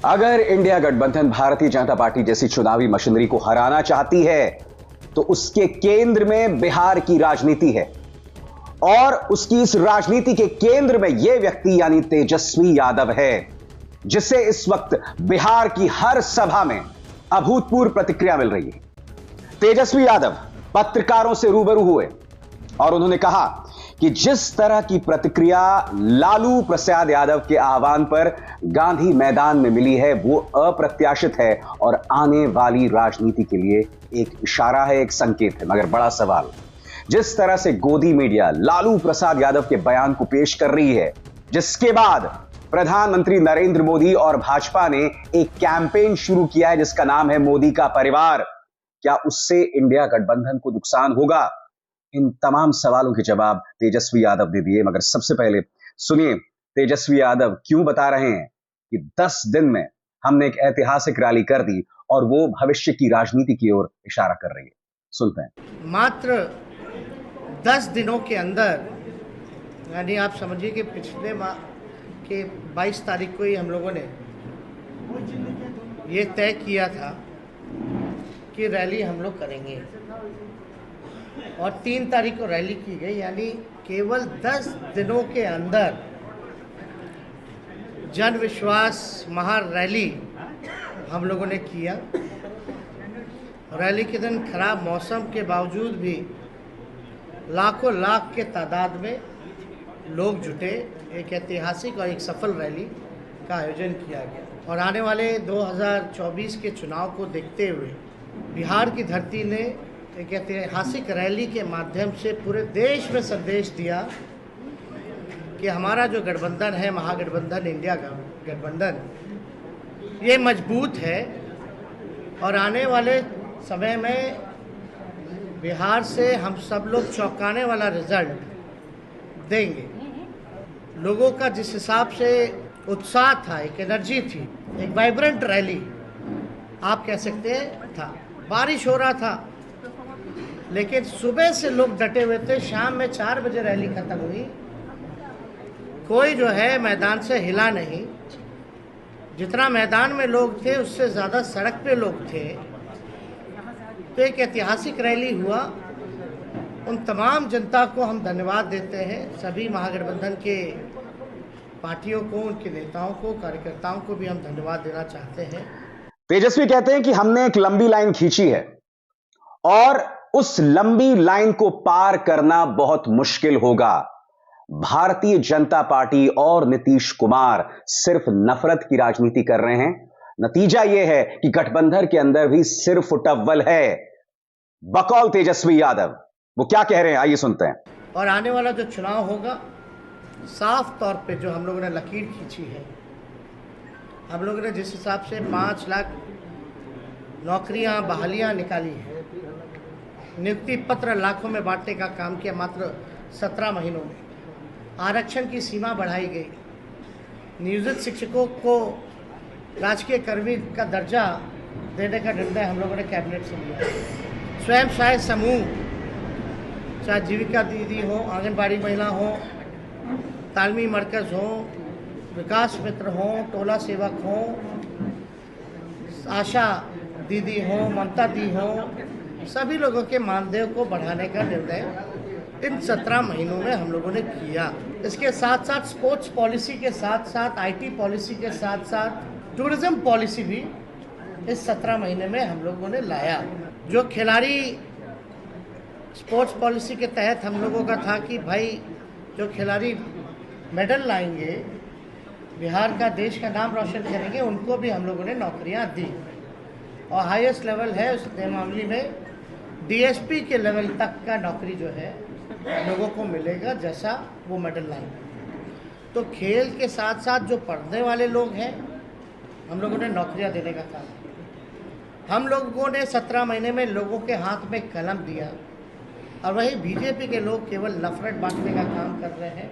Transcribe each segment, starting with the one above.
अगर इंडिया गठबंधन भारतीय जनता पार्टी जैसी चुनावी मशीनरी को हराना चाहती है तो उसके केंद्र में बिहार की राजनीति है और उसकी इस राजनीति के केंद्र में यह व्यक्ति यानी तेजस्वी यादव है, जिसे इस वक्त बिहार की हर सभा में अभूतपूर्व प्रतिक्रिया मिल रही है। तेजस्वी यादव पत्रकारों से रूबरू हुए और उन्होंने कहा कि जिस तरह की प्रतिक्रिया लालू प्रसाद यादव के आह्वान पर गांधी मैदान में मिली है वो अप्रत्याशित है और आने वाली राजनीति के लिए एक इशारा है, एक संकेत है। मगर बड़ा सवाल, जिस तरह से गोदी मीडिया लालू प्रसाद यादव के बयान को पेश कर रही है, जिसके बाद प्रधानमंत्री नरेंद्र मोदी और भाजपा ने एक कैंपेन शुरू किया है जिसका नाम है मोदी का परिवार, क्या उससे इंडिया गठबंधन को नुकसान होगा? इन तमाम सवालों के जवाब तेजस्वी यादव ने दिए। मगर सबसे पहले सुनिए तेजस्वी यादव क्यों बता रहे हैं कि 10 दिन में हमने एक ऐतिहासिक रैली कर दी और वो भविष्य की राजनीति की ओर इशारा कर रही है। सुनते हैं। मात्र 10 दिनों के अंदर, यानी आप समझिए कि पिछले माह के 22 तारीख को ही हम लोगों ने ये तय किया था कि रैली हम लोग करेंगे और 3 तारीख को रैली की गई। यानी केवल 10 दिनों के अंदर जन विश्वास महारैली हम लोगों ने किया। रैली के दिन खराब मौसम के बावजूद भी लाखों लाख के तादाद में लोग जुटे। एक ऐतिहासिक और एक सफल रैली का आयोजन किया गया और आने वाले 2024 के चुनाव को देखते हुए बिहार की धरती ने एक ऐतिहासिक रैली के माध्यम से पूरे देश में संदेश दिया कि हमारा जो गठबंधन है, महागठबंधन इंडिया गठबंधन, ये मजबूत है और आने वाले समय में बिहार से हम सब लोग चौंकाने वाला रिजल्ट देंगे। लोगों का जिस हिसाब से उत्साह था, एक एनर्जी थी, एक वाइब्रेंट रैली आप कह सकते हैं था। बारिश हो रहा था लेकिन सुबह से लोग डटे हुए थे। शाम में 4 बजे रैली खत्म हुई, कोई जो है मैदान से हिला नहीं। जितना मैदान में लोग थे उससे ज़्यादा सड़क पे लोग थे। तो एक ऐतिहासिक रैली हुआ। उन तमाम जनता को हम धन्यवाद देते हैं, सभी महागठबंधन के पार्टियों को, उनके नेताओं को, कार्यकर्ताओं को भी हम धन्यवाद देना चाहते हैं। तेजस्वी कहते हैं कि हमने एक लंबी लाइन खींची है और उस लंबी लाइन को पार करना बहुत मुश्किल होगा। भारतीय जनता पार्टी और नीतीश कुमार सिर्फ नफरत की राजनीति कर रहे हैं। नतीजा यह है कि गठबंधन के अंदर भी सिर्फ फुटअव्वल है। बकौल तेजस्वी यादव वो क्या कह रहे हैं, आइए सुनते हैं। और आने वाला जो चुनाव होगा, साफ तौर पे जो हम लोगों ने लकीर खींची है, हम लोगों ने जिस हिसाब से 5 लाख नौकरियां, बहालियां निकाली हैं, नियुक्ति पत्र लाखों में बांटने का काम किया मात्र 17 महीनों में, आरक्षण की सीमा बढ़ाई गई, नियोजित शिक्षकों को राजकीय कर्मी का दर्जा देने का निर्णय हम लोगों ने कैबिनेट से लिया, स्वयं सहायता समूह, चाहे जीविका दीदी हो, आंगनबाड़ी महिला हो, तालमी मरकज़ हो, विकास मित्र हो, टोला सेवक हो, आशा दीदी हो, ममता दी हो, सभी लोगों के मानदेय को बढ़ाने का निर्णय इन 17 महीनों में हम लोगों ने किया। इसके साथ साथ स्पोर्ट्स पॉलिसी के साथ साथ आईटी पॉलिसी के साथ साथ टूरिज्म पॉलिसी भी इस 17 महीने में हम लोगों ने लाया। जो खिलाड़ी स्पोर्ट्स पॉलिसी के तहत हम लोगों का था कि भाई जो खिलाड़ी मेडल लाएंगे, बिहार का, देश का नाम रोशन करेंगे, उनको भी हम लोगों ने नौकरियां दी और हाईएस्ट लेवल है उस मामले में डीएसपी के लेवल तक का नौकरी जो है लोगों को मिलेगा जैसा वो मेडल लाएंगे। तो खेल के साथ साथ जो पढ़ने वाले लोग हैं, हम लोगों ने नौकरियां देने का काम किया। हम लोगों ने 17 महीने में लोगों के हाथ में कलम दिया और वही बीजेपी के लोग केवल नफरत बांटने का काम कर रहे हैं,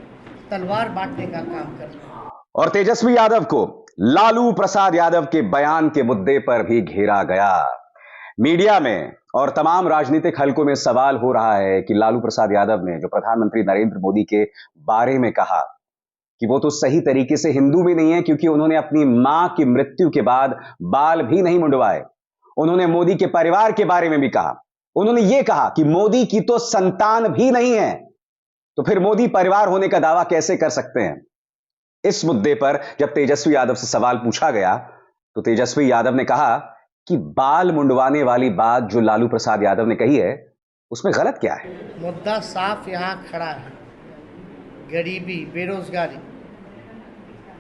तलवार बांटने का काम कर रहे हैं। और तेजस्वी यादव को लालू प्रसाद यादव के बयान के मुद्दे पर भी घेरा गया। मीडिया में और तमाम राजनीतिक हलकों में सवाल हो रहा है कि लालू प्रसाद यादव ने जो प्रधानमंत्री नरेंद्र मोदी के बारे में कहा कि वो तो सही तरीके से हिंदू भी नहीं है, क्योंकि उन्होंने अपनी मां की मृत्यु के बाद बाल भी नहीं मुंडवाए। उन्होंने मोदी के परिवार के बारे में भी कहा। उन्होंने यह कहा कि मोदी की तो संतान भी नहीं है, तो फिर मोदी परिवार होने का दावा कैसे कर सकते हैं। इस मुद्दे पर जब तेजस्वी यादव से सवाल पूछा गया तो तेजस्वी यादव ने कहा कि बाल मुंडवाने वाली बात जो लालू प्रसाद यादव ने कही है उसमें गलत क्या है। मुद्दा साफ यहाँ खड़ा है, गरीबी, बेरोजगारी,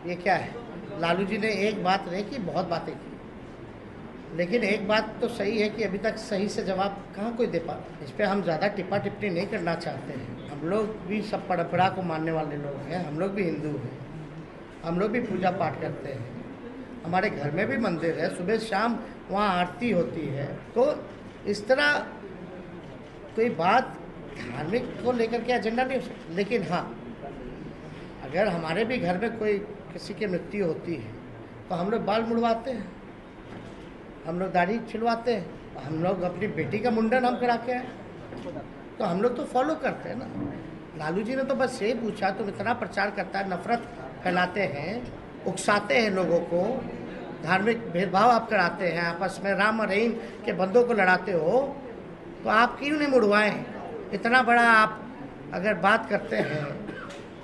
ये क्या है। लालू जी ने एक बात नहीं की, बहुत बातें की, लेकिन एक बात तो सही है कि अभी तक सही से जवाब कहाँ कोई दे पाता। इस पर हम ज़्यादा टिप्पा टिप्पणी नहीं करना चाहते हैं। हम लोग भी सब परंपरा को मानने वाले लोग हैं, हम लोग भी हिंदू हैं, हम लोग भी पूजा पाठ करते हैं, हमारे घर में भी मंदिर है, सुबह शाम वहाँ आरती होती है। तो इस तरह कोई बात धार्मिक को लेकर के एजेंडा नहीं हो सकता। लेकिन हाँ, अगर हमारे भी घर में कोई किसी की मृत्यु होती है तो हम लोग बाल मुड़वाते हैं, हम लोग दाढ़ी छिलवाते हैं, हम लोग अपनी बेटी का मुंडन हम करा के आए, तो हम लोग तो फॉलो करते हैं ना। लालू जी ने तो बस यही पूछा, तुम इतना प्रचार करता है, नफरत फैलाते हैं, उकसाते हैं लोगों को, धार्मिक भेदभाव आप कराते हैं, आपस में राम और रहीम के बंदों को लड़ाते हो, तो आप क्यों नहीं मुड़वाएं। इतना बड़ा आप अगर बात करते हैं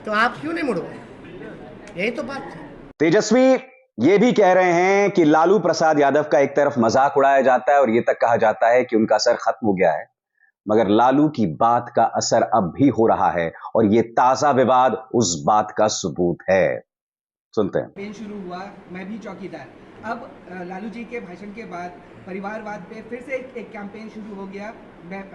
तो आप क्यों नहीं मुड़वाएं, यही तो बात है। तेजस्वी ये भी कह रहे हैं कि लालू प्रसाद यादव का एक तरफ मजाक उड़ाया जाता है और यह तक कहा जाता है कि उनका असर खत्म हो गया है, मगर लालू की बात का असर अब भी हो रहा है और यह ताजा विवाद उस बात का सबूत है। सुनते हैं। कैंपेन शुरू हुआ, मैं भी चौकीदार। अब लालू जी के भाषण के बाद परिवारवाद पे फिर से एक कैंपेन शुरू हो गया,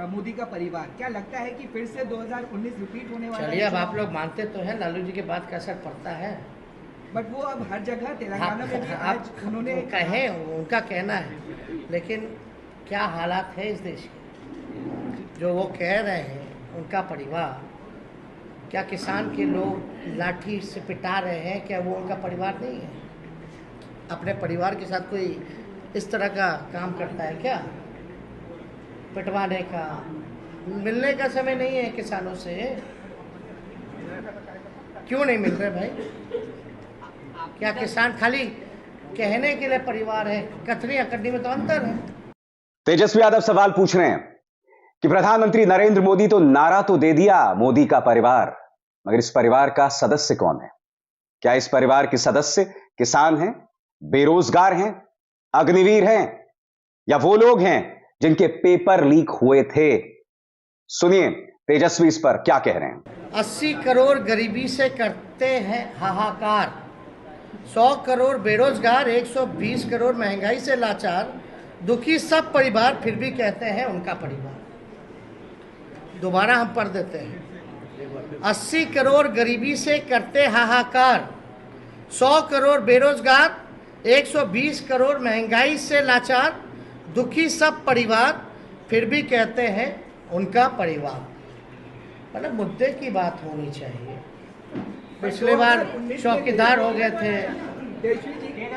मोदी का परिवार। क्या लगता है कि फिर से 2019 रिपीट होने वाला है? चलिए, अब आप लोग मानते तो हैं लालू जी के बात का असर पड़ता है, बट वो अब हर जगह तेलंगाना में भी आज उन्होंने कहे, उनका कहना है, लेकिन क्या हालात है इस देश के, जो वो कह रहे हैं उनका परिवार, क्या किसान के लोग लाठी से पिटा रहे हैं, क्या वो उनका परिवार नहीं है? अपने परिवार के साथ कोई इस तरह का काम करता है क्या, पिटवाने का? मिलने का समय नहीं है किसानों से, क्यों नहीं मिल रहे भाई? क्या किसान खाली कहने के लिए परिवार है, कथनी अकड़नी में तो अंतर है। तेजस्वी यादव सवाल पूछ रहे हैं कि प्रधानमंत्री नरेंद्र मोदी तो नारा तो दे दिया मोदी का परिवार, मगर इस परिवार का सदस्य कौन है? क्या इस परिवार के सदस्य किसान हैं, बेरोजगार हैं, अग्निवीर हैं, या वो लोग हैं जिनके पेपर लीक हुए थे? सुनिए तेजस्वी इस पर क्या कह रहे हैं। 80 करोड़ गरीबी से करते हैं हाहाकार, 100 करोड़ बेरोजगार, 120 करोड़ महंगाई से लाचार, दुखी सब परिवार, फिर भी कहते हैं उनका परिवार। दोबारा हम पढ़ देते हैं। 80 करोड़ गरीबी से करते हाहाकार, 100 करोड़ बेरोजगार, 120 करोड़ महंगाई से लाचार, दुखी सब परिवार, फिर भी कहते हैं उनका परिवार। मतलब मुद्दे की बात होनी चाहिए। पिछले बार चौकीदार हो गए थे,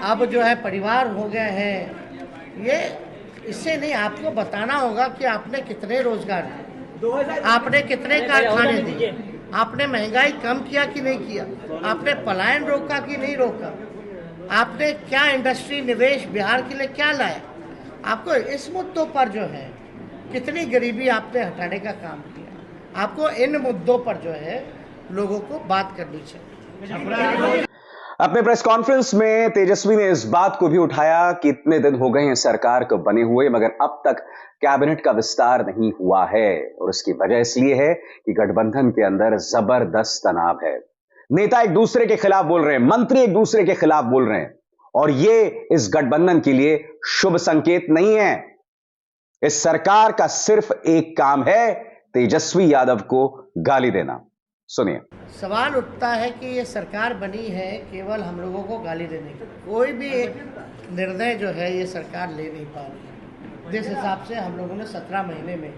अब जो है परिवार हो गए हैं। ये इससे नहीं, आपको बताना होगा कि आपने कितने रोजगार दिए, आपने कितने कारखाने दिए, आपने महंगाई कम किया कि नहीं किया, आपने पलायन रोका कि नहीं रोका, आपने क्या इंडस्ट्री निवेश बिहार के लिए क्या लाया। आपको इस मुद्दों पर जो है कितनी गरीबी आपने हटाने का काम किया, आपको इन मुद्दों पर जो है लोगों को बात करनी चाहिए। अपने प्रेस कॉन्फ्रेंस में तेजस्वी ने इस बात को भी उठाया कि इतने दिन हो गए हैं सरकार को बने हुए, मगर अब तक कैबिनेट का विस्तार नहीं हुआ है, और इसकी वजह इसलिए है कि गठबंधन के अंदर जबरदस्त तनाव है। नेता एक दूसरे के खिलाफ बोल रहे हैं, मंत्री एक दूसरे के खिलाफ बोल रहे हैं, और ये इस गठबंधन के लिए शुभ संकेत नहीं है। इस सरकार का सिर्फ एक काम है, तेजस्वी यादव को गाली देना। सुनिए। सवाल उठता है कि ये सरकार बनी है केवल हम लोगों को गाली देने की। कोई भी एक निर्णय जो है ये सरकार ले नहीं पा रही। जिस हिसाब से हम लोगों ने 17 महीने में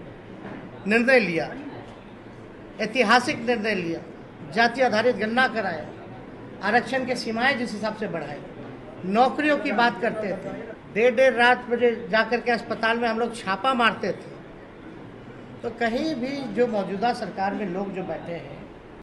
निर्णय लिया, ऐतिहासिक निर्णय लिया, जाति आधारित गणना कराया, आरक्षण के सीमाएं जिस हिसाब से बढ़ाए, नौकरियों की बात करते थे, देर रात बजे जाकर के अस्पताल में हम लोग छापा मारते थे, तो कहीं भी जो मौजूदा सरकार में लोग जो बैठे हैं